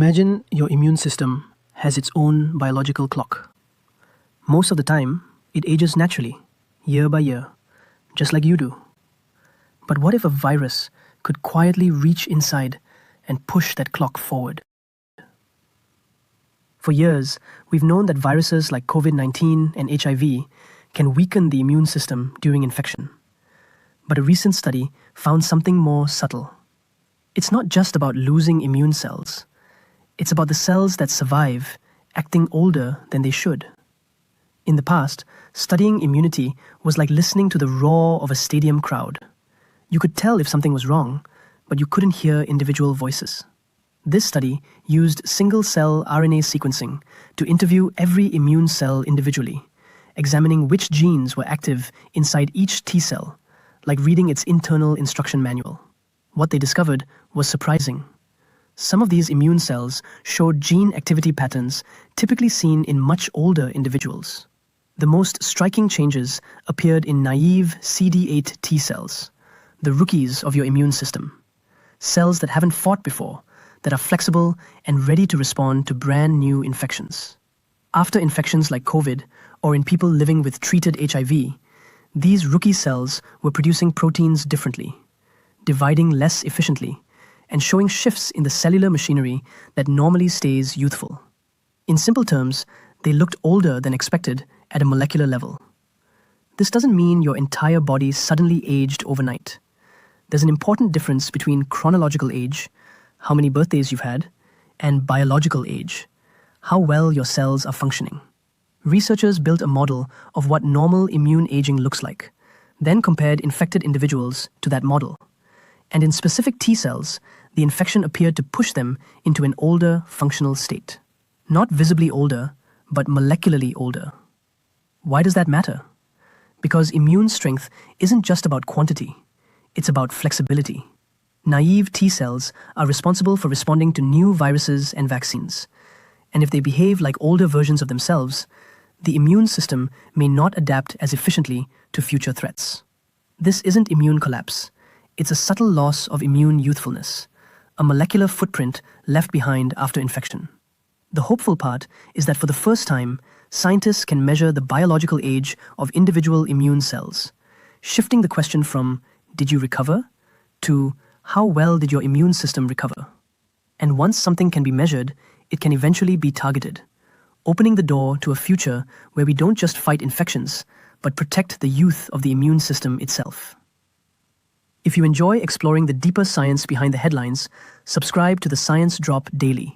Imagine your immune system has its own biological clock. Most of the time, it ages naturally, year by year, just like you do. But what if a virus could quietly reach inside and push that clock forward? For years, we've known that viruses like COVID-19 and HIV can weaken the immune system during infection. But a recent study found something more subtle. It's not just about losing immune cells. It's about the cells that survive acting older than they should. In the past, studying immunity was like listening to the roar of a stadium crowd. You could tell if something was wrong, but you couldn't hear individual voices. This study used single-cell RNA sequencing to interview every immune cell individually, examining which genes were active inside each T cell, like reading its internal instruction manual. What they discovered was surprising. Some of these immune cells showed gene activity patterns typically seen in much older individuals. The most striking changes appeared in naive CD8 T cells, the rookies of your immune system. Cells that haven't fought before, that are flexible and ready to respond to brand new infections. After infections like COVID, or in people living with treated HIV, these rookie cells were producing proteins differently, dividing less efficiently, and showing shifts in the cellular machinery that normally stays youthful. In simple terms, they looked older than expected at a molecular level. This doesn't mean your entire body suddenly aged overnight. There's an important difference between chronological age, how many birthdays you've had, and biological age, how well your cells are functioning. Researchers built a model of what normal immune aging looks like, then compared infected individuals to that model. And in specific T cells, the infection appeared to push them into an older functional state. Not visibly older, but molecularly older. Why does that matter? Because immune strength isn't just about quantity, it's about flexibility. Naive T cells are responsible for responding to new viruses and vaccines. And if they behave like older versions of themselves, the immune system may not adapt as efficiently to future threats. This isn't immune collapse. It's a subtle loss of immune youthfulness, a molecular footprint left behind after infection. The hopeful part is that for the first time, scientists can measure the biological age of individual immune cells, shifting the question from, did you recover? To, how well did your immune system recover? And once something can be measured, it can eventually be targeted, opening the door to a future where we don't just fight infections, but protect the youth of the immune system itself. If you enjoy exploring the deeper science behind the headlines, subscribe to the Science Drop Daily.